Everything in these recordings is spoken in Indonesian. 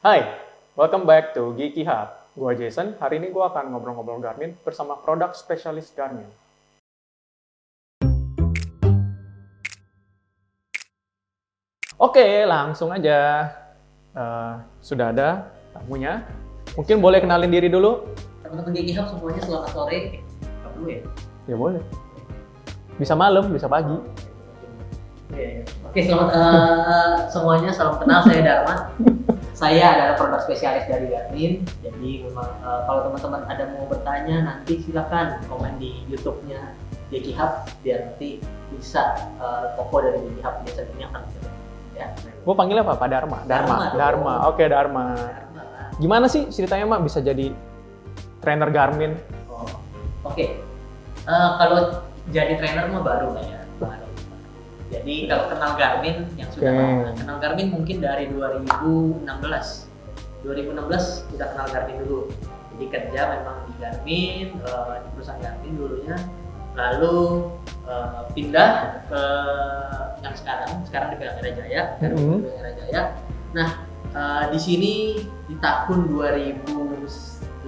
Hai, welcome back to Geeky Hub. Gua Jason, hari ini gua akan ngobrol-ngobrol Garmin bersama produk spesialis Garmin. Oke, langsung aja. Sudah ada tamunya. Mungkin boleh kenalin diri dulu? Teman-teman Geeky Hub semuanya selamat sore. Nggak perlu ya? Ya boleh. Bisa malam, bisa pagi. Oke, selamat semuanya, salam kenal, saya Dharma. Saya adalah produk spesialis dari Garmin. Jadi memang kalau teman-teman ada mau bertanya nanti silakan komen di YouTube-nya Geeky Hub biar nanti bisa toko dari Geeky Hub biasanya ini akan ya. Gua panggilnya apa? Pak Dharma. Dharma. Oke, Dharma. Gimana sih ceritanya, Mak, bisa jadi trainer Garmin? Oh, oke. Kalau jadi trainer mah baru lah ya. Jadi kalau kenal Garmin yang sudah lama, kenal Garmin mungkin dari 2016 udah kenal Garmin dulu. Jadi kerja memang di Garmin, di perusahaan Garmin dulunya. Lalu pindah ke yang sekarang di PLN Jaya. Nah, di sini di tahun 2018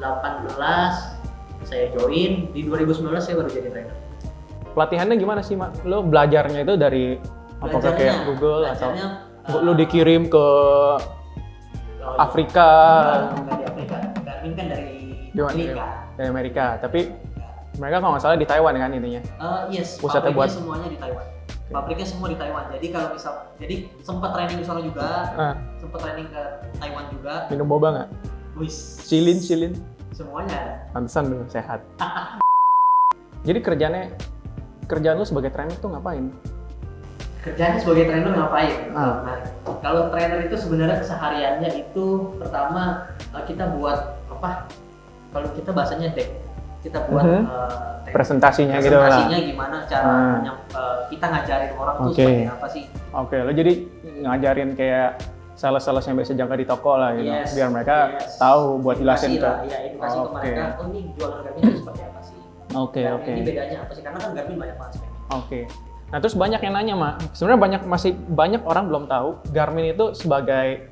saya join, di 2019 saya baru jadi trainer. Pelatihannya gimana sih, Mak? Lo belajarnya itu dari apakah kayak Google atau lo dikirim ke Afrika? Bukan di Afrika. Garmin kan dari Amerika. Dari Amerika, tapi mereka kalau nggak salah di Taiwan kan intinya? Yes, pusatnya pabriknya semuanya di Taiwan. Pabriknya semua di Taiwan. Jadi kalau jadi sempat training di sana juga, sempat training ke Taiwan juga. Minum boba nggak? Wis. Silin. Semuanya ada. Pantesan dulu sehat. Jadi kerjaan lu sebagai trainer tuh ngapain? Kerjanya sebagai trainer ngapain? Nah, kalau trainer itu sebenarnya kesehariannya itu pertama kita buat apa? Kalau kita bahasanya deck, kita buat presentasinya gitu lah. Presentasinya gimana cara kita ngajarin orang tuh seperti apa sih? Oke, lo jadi ngajarin kayak sales-sales yang biasa jaga di toko lah gitu, biar mereka tahu buat jelasin ke. Iya, edukasi ke mereka. Oh, ini jualan Garmin itu seperti apa sih? Oke. Ini bedanya apa sih? Karena kan Garmin banyak banget speknya. Oke. Nah, terus banyak yang nanya, Mak. Sebenarnya masih banyak orang belum tahu Garmin itu sebagai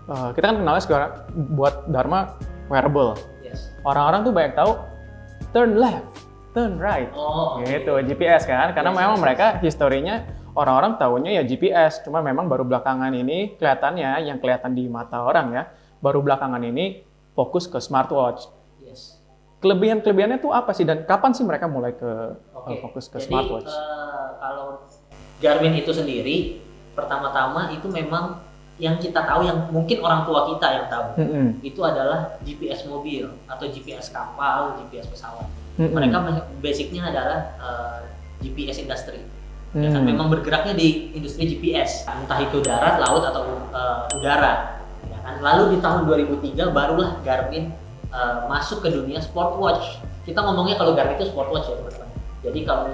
kita kan kenalnya sekarang buat Dharma wearable. Yes. Orang-orang tuh banyak tahu turn left, turn right. Gitu, GPS kan. Karena memang mereka historinya orang-orang tahunya ya GPS. Cuma memang baru belakangan ini kelihatannya yang kelihatan di mata orang ya, baru belakangan ini fokus ke smartwatch. Yes. Kelebihannya tuh apa sih dan kapan sih mereka mulai fokus ke smartwatch? Kalau Garmin itu sendiri, pertama-tama itu memang yang kita tahu, yang mungkin orang tua kita yang tahu, itu adalah GPS mobil atau GPS kapal, GPS pesawat. Mereka basicnya adalah GPS industry. Ya kan, memang bergeraknya di industri GPS, entah itu darat, laut atau udara. Ya kan? Lalu di tahun 2003 barulah Garmin masuk ke dunia smartwatch. Kita ngomongnya kalau Garmin itu smartwatch ya teman-teman. Jadi kalau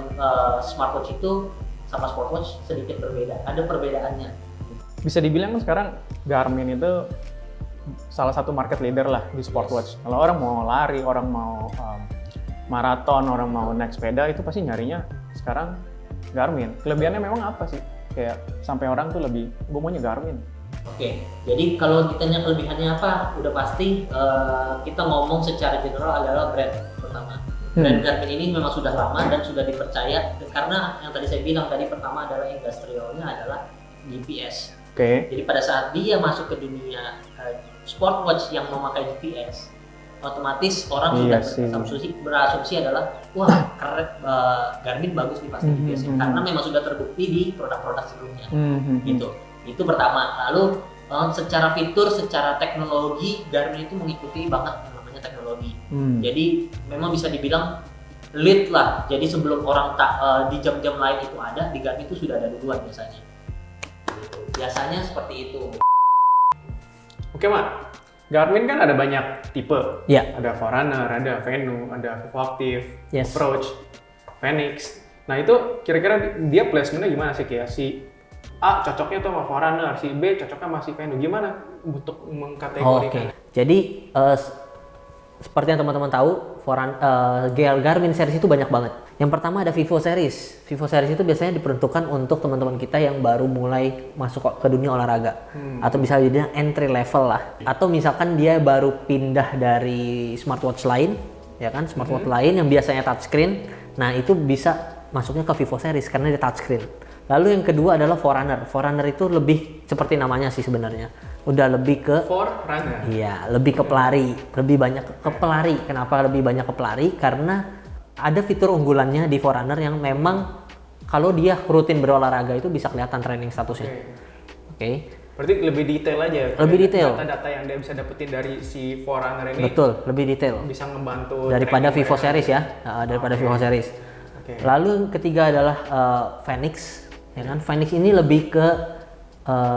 smartwatch itu sama smartwatch sedikit berbeda, ada perbedaannya. Bisa dibilang sekarang Garmin itu salah satu market leader lah di smartwatch. Kalau orang mau lari, orang mau maraton, orang mau naik sepeda itu pasti nyarinya sekarang Garmin. Kelebihannya memang apa sih? Kayak sampai orang tuh lebih, gue maunya Garmin. Oke, jadi kalau ditanya kelebihannya apa, udah pasti kita ngomong secara general adalah brand pertama. Brand Garmin ini memang sudah lama dan sudah dipercaya karena yang tadi saya bilang tadi pertama adalah industrialnya adalah GPS. Jadi pada saat dia masuk ke dunia smartwatch yang memakai GPS, otomatis orang sudah berasumsi adalah wah keren, Garmin bagus nih pasti GPS karena memang sudah terbukti di produk-produk sebelumnya. Gitu. Itu pertama. Lalu secara fitur, secara teknologi Garmin itu mengikuti banget yang namanya teknologi. Jadi memang bisa dibilang lead lah. Jadi sebelum orang di jam-jam lain itu ada, di Garmin itu sudah ada duluan biasanya. Biasanya seperti itu. Oke, Mak. Garmin kan ada banyak tipe. Ya. Ada Forerunner, ada Venu, ada Vivoactive, Approach, Fenix. Nah itu kira-kira dia placementnya gimana sih? Kayak si A cocoknya tuh sama Forerunner, si B cocoknya sama si Venu. Gimana untuk mengkategorikan? Jadi seperti yang teman-teman tahu, Garmin series itu banyak banget. Yang pertama ada Vivo Series. Vivo Series itu biasanya diperuntukkan untuk teman-teman kita yang baru mulai masuk ke dunia olahraga. Atau bisa jadi entry level lah. Atau misalkan dia baru pindah dari smartwatch lain, ya kan, smartwatch lain yang biasanya touchscreen. Nah, itu bisa masuknya ke Vivo Series karena dia touchscreen. Lalu yang kedua adalah Forerunner. Forerunner itu lebih seperti namanya sih sebenarnya. Udah lebih ke Forerunner. Iya, lebih ke pelari, lebih banyak ke pelari. Kenapa lebih banyak ke pelari? Karena ada fitur unggulannya di Forerunner yang memang kalau dia rutin berolahraga itu bisa kelihatan training statusnya. Oke. Berarti lebih detail aja. Lebih detail. Data-data yang dia bisa dapetin dari si Forerunner ini. Betul, lebih detail. Bisa ngebantu Daripada training Vivo mereka. Series ya, daripada Vivo Series. Lalu yang ketiga adalah Fenix, ya kan? Fenix ini lebih ke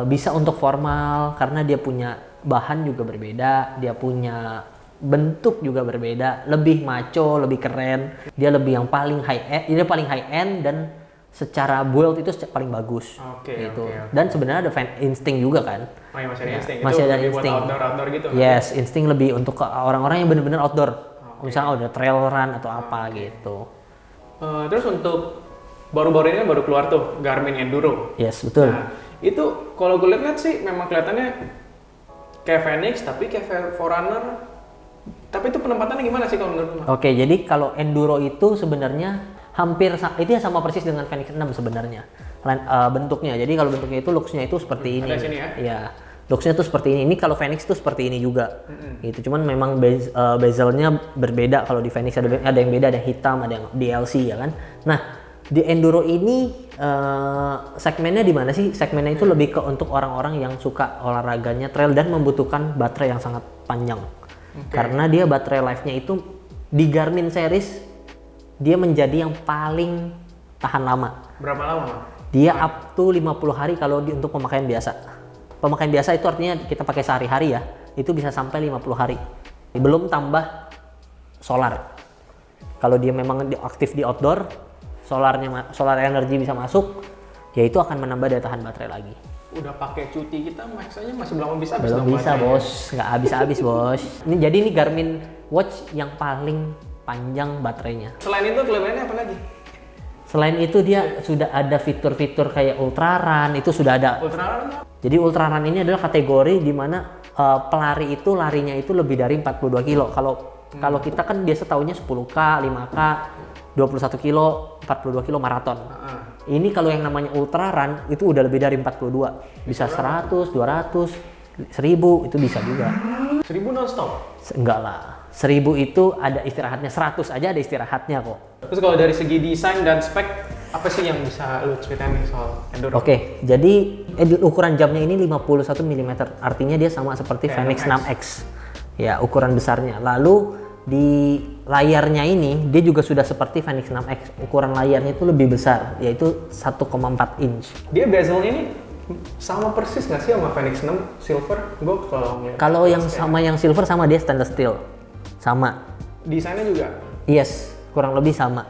bisa untuk formal karena dia punya bahan juga berbeda, dia punya bentuk juga berbeda, lebih maco, lebih keren. Dia lebih yang paling high end, dia paling high end dan secara build itu paling bagus. Gitu. Dan sebenarnya ada Instinct juga kan? Oh iya, masih ada Instinct. Masih itu ada lebih buat Instinct. outdoor gitu. Yes, Instinct lebih untuk ke orang-orang yang benar-benar outdoor. Misalnya udah trail run atau apa gitu. Terus untuk baru-baru ini kan baru keluar tuh Garmin Enduro. Yes, betul. Nah, itu kalau gue lihat sih memang kelihatannya kayak Fenix tapi kayak Forerunner. Tapi itu penempatannya gimana sih kalau menurut lo? Oke, jadi kalau Enduro itu sebenarnya hampir itu ya sama persis dengan Fenix 6 sebenarnya. Bentuknya. Jadi kalau bentuknya itu looks-nya itu seperti ini. Ada sini ya? Iya. Looks-nya tuh seperti ini. Ini kalau Fenix tuh seperti ini juga. Gitu. Cuman memang bezelnya berbeda. Kalau di Fenix ada yang beda, ada yang hitam, ada yang DLC ya kan. Nah, di Enduro ini segmennya di mana sih? Segmennya itu lebih ke untuk orang-orang yang suka olahraganya trail dan membutuhkan baterai yang sangat panjang. Karena dia baterai life-nya itu di Garmin series dia menjadi yang paling tahan lama. Berapa lama? Dia up to 50 hari kalau untuk pemakaian biasa. Pemakaian biasa itu artinya kita pakai sehari-hari ya. Itu bisa sampai 50 hari. Belum tambah solar. Kalau dia memang aktif di outdoor, solar energi bisa masuk, ya itu akan menambah daya tahan baterai lagi. Udah pakai cuti kita maksanya masih belum habis-habis. Belum bisa bos, nggak habis-habis bos. Jadi ini Garmin Watch yang paling panjang baterainya. Selain itu kelebihannya apa lagi? Selain itu dia sudah ada fitur-fitur kayak Ultra Run, itu sudah ada. Ultra Run? Jadi Ultra Run ini adalah kategori di mana pelari itu larinya itu lebih dari 42 kilo. Kalau kita kan biasa taunya 10K, 5K, 21 kilo, 42 kilo maraton. Ini kalau yang namanya Ultra Run itu udah lebih dari 42. Bisa 100, 200, 1000 itu bisa juga. 1000 non-stop? Enggak lah. 1000 itu ada istirahatnya, 100 aja ada istirahatnya kok. Terus kalau dari segi desain dan spek, apa sih yang bisa lu ceritain nih soal Enduro? Oke, jadi ukuran jamnya ini 51 mm. Artinya dia sama seperti Fenix 6X. Ya, ukuran besarnya. Lalu di layarnya ini dia juga sudah seperti Fenix 6X. Ukuran layarnya itu lebih besar, yaitu 1,4 inch. Dia bezelnya ini sama persis nggak sih sama Fenix 6 Silver? Kalau yang sama yang Silver sama dia stainless steel. Sama. Desainnya juga? Yes, kurang lebih sama.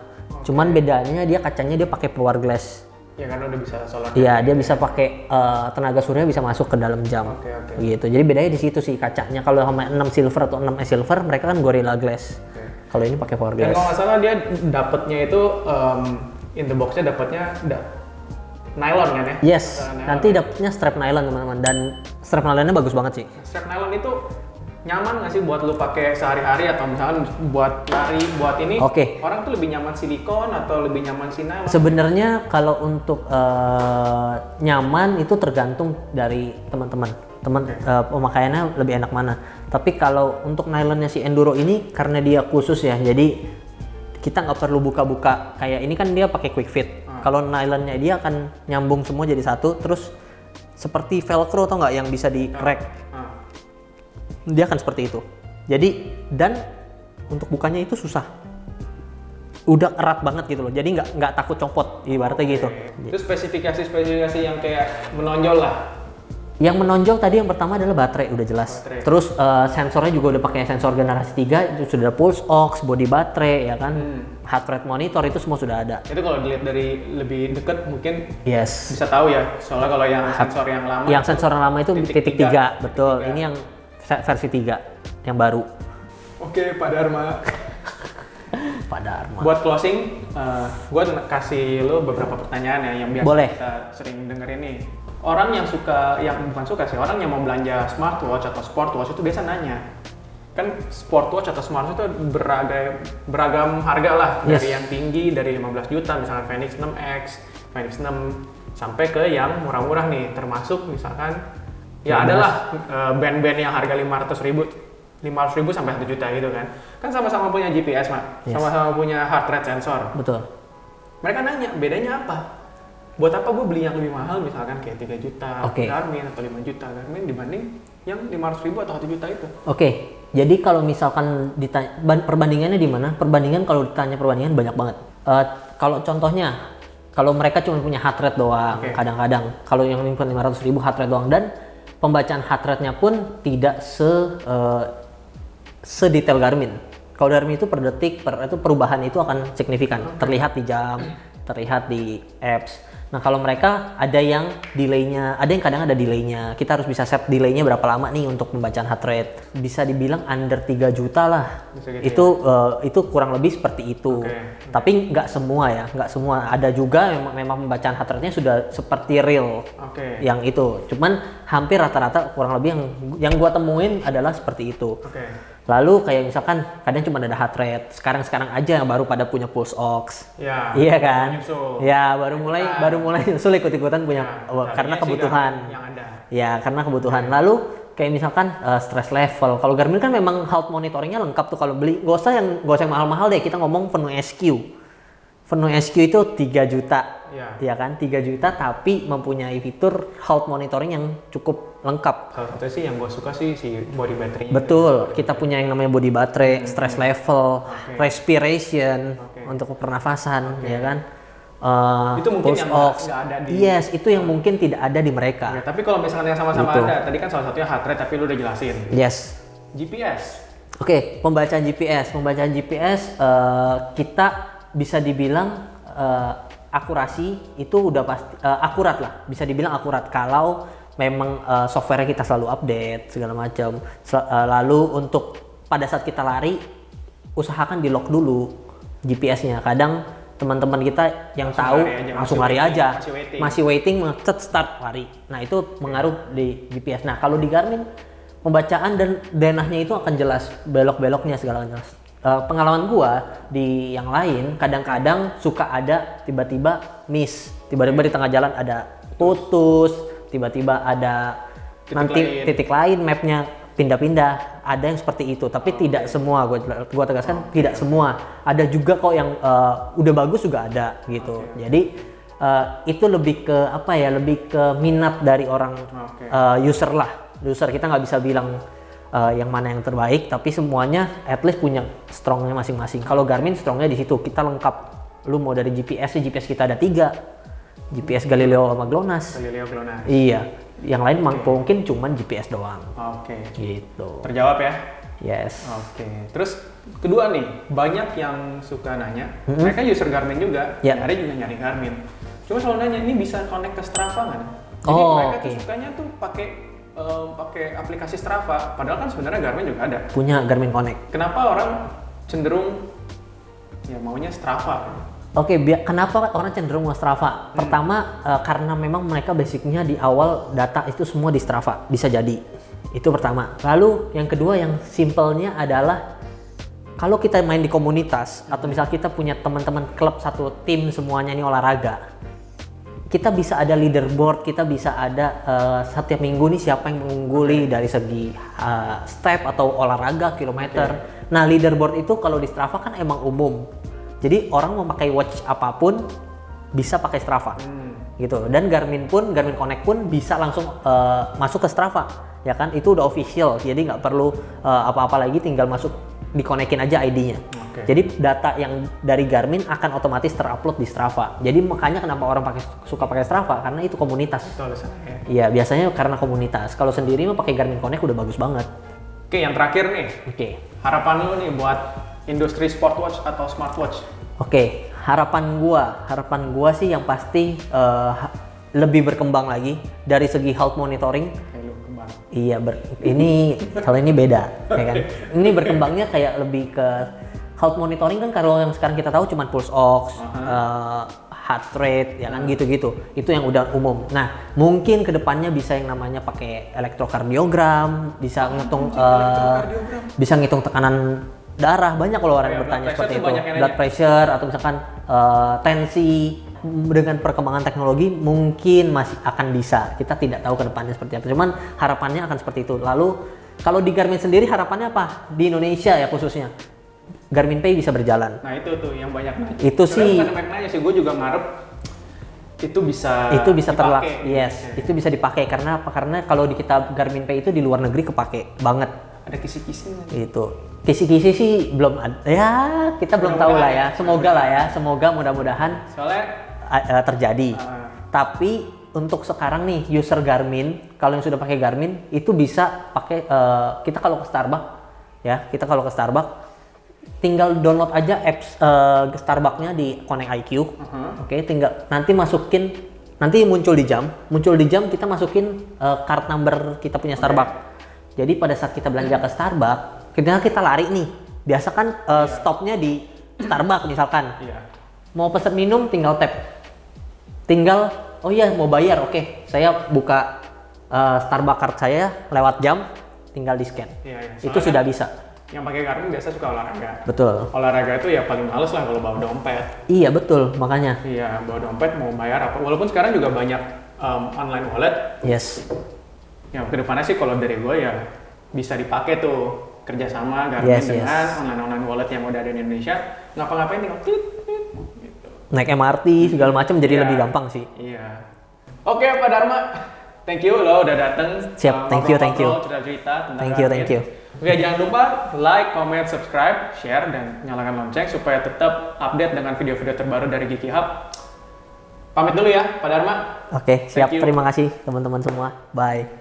Cuman bedanya dia kacanya dia pakai power glass. Ya karena udah bisa solar. Iya, dia bisa pakai tenaga surya bisa masuk ke dalam jam. Gitu. Jadi bedanya di situ sih kacanya. Kalau sama 6 Silver atau 6S Silver mereka kan Gorilla Glass. Kalau ini pakai power glass. Dan kalau nggak salah dia dapatnya itu in the box-nya dapatnya nylon kan ya? Yes, nanti dapatnya strap nylon teman-teman, dan strap nylonnya bagus banget sih. Strap nylon itu nyaman nggak sih buat lu pakai sehari-hari atau misalkan buat lari, buat ini? Oke. Orang tuh lebih nyaman silikon atau lebih nyaman si nylon? Sebenarnya kalau untuk nyaman itu tergantung dari teman-teman. Pemakaiannya lebih enak mana. Tapi kalau untuk nylonnya si Enduro ini karena dia khusus ya, jadi kita nggak perlu buka-buka. Kayak ini kan dia pakai quick fit. Kalau nylonnya dia akan nyambung semua jadi satu, terus seperti velcro atau nggak yang bisa di crack. Dia akan seperti itu. Jadi dan untuk bukanya itu susah. Udah erat banget gitu loh. Jadi nggak takut copot ibaratnya gitu. Itu spesifikasi yang kayak menonjol lah. Yang menonjol tadi yang pertama adalah baterai, udah jelas. Baterai. Terus sensornya juga udah pakai sensor generasi 3, itu sudah ada pulse ox, body baterai ya kan. Heart rate monitor itu semua sudah ada. Itu kalau dilihat dari lebih deket mungkin Yes. bisa tahu ya. Soalnya kalau yang sensor yang lama. Yang sensor yang lama itu titik 3, betul. 3. Ini yang versi 3 yang baru. Oke, Pak Dharma. pada Arma. Buat closing, gue kasih lo beberapa pertanyaan ya yang biasa Boleh. kita sering denger ini. Orang yang bukan suka sih, orang yang mau belanja smartwatch atau sportwatch itu biasa nanya. Kan smartwatch atau smartwatch itu beragam harga lah. Dari yang tinggi, dari 15 juta, misalnya Fenix 6X, Fenix 6, sampai ke yang murah-murah nih, termasuk misalkan, ya adalah band-band yang harga 500 ribu sampai 1 juta gitu kan. Kan sama-sama punya GPS, Mak. Sama-sama punya heart rate sensor. Betul. Mereka nanya, bedanya apa? Buat apa gue beli yang lebih mahal misalkan kayak 3 juta Garmin atau 5 juta Garmin dibanding yang 500 ribu atau 1 juta itu? Jadi kalau misalkan ditanya, perbandingannya di mana? Kalau ditanya perbandingan banyak banget. Kalau contohnya, kalau mereka cuma punya heart rate doang, kadang-kadang. Kalau yang 500 ribu heart rate doang, dan pembacaan heart rate-nya pun tidak sedetail Garmin. Kalau Garmin itu per detik, itu perubahan itu akan signifikan. Terlihat di jam, terlihat di apps. Nah kalau mereka ada yang delay-nya, ada yang kadang ada delay-nya. Kita harus bisa set delay-nya berapa lama nih untuk pembacaan heart rate. Bisa dibilang under 3 juta lah. Gitu itu kurang lebih seperti itu. Tapi nggak semua ya, nggak semua. Ada juga memang pembacaan heart rate-nya sudah seperti real. Yang itu. Cuman hampir rata-rata kurang lebih yang gua temuin adalah seperti itu. Lalu kayak misalkan kadang cuma ada heart rate. Sekarang aja yang baru pada punya pulse ox. Iya kan? Ya baru mulai nyusul ikut-ikutan punya karena kebutuhan. Ya karena kebutuhan. Lalu kayak misalkan stress level. Kalau Garmin kan memang health monitoringnya lengkap tuh kalau beli. Gak usah yang mahal-mahal deh. Kita ngomong Venu SQ. Venu SQ itu 3 juta. Ya kan? 3 juta tapi mempunyai fitur health monitoring yang cukup lengkap. Salah satu sih yang gue suka sih si body battery. Betul, kita punya yang namanya body baterai, stress level, respiration untuk pernafasan, ya kan? Itu mungkin yang nggak ada di. Yes, itu yang mungkin tidak ada di mereka. Tapi kalau misalnya yang sama-sama ada, tadi kan salah satunya heart rate, tapi lu udah jelasin. Yes. GPS. Pembacaan GPS, kita bisa dibilang akurasi itu udah pasti akurat lah, bisa dibilang akurat kalau memang software kita selalu update segala macam. Lalu untuk pada saat kita lari usahakan di lock dulu GPS-nya. Kadang teman-teman kita yang tahu langsung lari aja, masih waiting start lari. Nah itu mengaruh di GPS. Nah kalau di Garmin pembacaan dan denahnya itu akan jelas, belok-beloknya segala jelas. Pengalaman gua di yang lain kadang-kadang suka ada tiba-tiba miss, tiba-tiba di tengah jalan ada putus, tiba-tiba ada titik lain mapnya pindah-pindah, ada yang seperti itu, tapi tidak semua. Gua tegaskan tidak semua. Ada juga kok yang udah bagus juga ada gitu. Jadi itu lebih ke apa ya, lebih ke minat dari orang user lah. User kita nggak bisa bilang yang mana yang terbaik, tapi semuanya at least punya strongnya masing-masing. Kalau Garmin strongnya di situ, kita lengkap. Lu mau dari GPS kita ada 3, GPS Galileo sama GLONASS. Iya, yang lain mungkin cuman GPS doang. Gitu. Terjawab ya? Yes. Terus kedua nih, banyak yang suka nanya, mereka user Garmin juga, nyari juga nyari Garmin. Cuma selalu nanya, ini bisa connect ke Strava nggak? Jadi mereka tuh sukanya tuh pakai aplikasi Strava, padahal kan sebenarnya Garmin juga ada. Punya Garmin Connect. Kenapa orang cenderung ya maunya Strava? Kenapa orang cenderung mau Strava? Pertama karena memang mereka basicnya di awal data itu semua di Strava, bisa jadi. Itu pertama. Lalu yang kedua yang simpelnya adalah kalau kita main di komunitas atau misal kita punya teman-teman klub satu tim semuanya ini olahraga, kita bisa ada leaderboard, kita bisa ada setiap minggu nih siapa yang mengungguli dari segi step atau olahraga kilometer. Nah leaderboard itu kalau di Strava kan emang umum, jadi orang mau pakai watch apapun bisa pakai Strava gitu. Dan Garmin Connect pun bisa langsung masuk ke Strava, ya kan? Itu udah official, jadi nggak perlu apa-apa lagi, tinggal masuk dikonekin aja ID-nya. Jadi data yang dari Garmin akan otomatis terupload di Strava. Jadi makanya kenapa orang suka pakai Strava, karena itu komunitas. Iya, biasanya karena komunitas. Kalau sendiri mah pakai Garmin Connect udah bagus banget. Yang terakhir nih. Harapan lu nih buat industri sportwatch atau smartwatch? Harapan gua sih yang pasti lebih berkembang lagi dari segi health monitoring. Iya, ini kalau ini beda, ya kan? Ini berkembangnya kayak lebih ke Health monitoring kan kalau yang sekarang kita tahu cuma pulse ox, heart rate, ya kan gitu-gitu. Itu yang udah umum. Nah, mungkin kedepannya bisa yang namanya pakai elektrokardiogram, bisa ngitung tekanan darah. Banyak kalau orang yang bertanya seperti itu. Blood pressure atau misalkan tensi. Dengan perkembangan teknologi mungkin masih akan bisa. Kita tidak tahu kedepannya seperti apa. Cuman harapannya akan seperti itu. Lalu kalau di Garmin sendiri harapannya apa? Di Indonesia ya khususnya. Garmin Pay bisa berjalan. Nah itu tuh yang banyak nanya. Itu sih. Bukan banyak nanya sih, gue juga ngarep itu bisa terlaksana. Yes, itu bisa dipakai karena apa? Karena kalau di kita Garmin Pay itu di luar negeri kepake banget. Ada kisi-kisi. Itu. Kisi-kisi sih belum ada. Ya, kita belum tahu lah ya. Semoga lah ya. Semoga mudah-mudahan soalnya terjadi. Tapi untuk sekarang nih user Garmin, kalau yang sudah pakai Garmin itu bisa pakai kita kalau ke Starbucks tinggal download aja apps Starbucks-nya di Connect IQ. Oke, tinggal nanti muncul di jam kita masukin card number kita punya Starbucks. Jadi pada saat kita belanja ke Starbucks, kita lari nih. Biasa kan stopnya di Starbucks misalkan. Mau pesen minum tinggal tap. Oh iya mau bayar, oke. Saya buka Starbucks card saya lewat jam, tinggal di scan. Itu sudah bisa. Yang pakai Garmin biasa suka olahraga. Betul. Olahraga itu ya paling males lah kalau bawa dompet. Iya betul, makanya. Iya, bawa dompet mau bayar apa. Walaupun sekarang juga banyak online wallet. Yes. Ya kedepannya sih kalau dari gue ya bisa dipakai tuh kerjasama Garmin dengan online wallet yang udah ada di Indonesia. Ngapa-ngapain tinggal klik. Naik MRT segala macam jadi lebih gampang sih. Iya. Oke Pak Dharma, thank you lo udah datang. Siap, thank you. Cerita-cerita tentang Thank you. Oke, jangan lupa like, comment, subscribe, share, dan nyalakan lonceng supaya tetap update dengan video-video terbaru dari Geeky Hub. Pamit dulu ya, Pak Dharma. Oke, siap. Terima kasih teman-teman semua. Bye.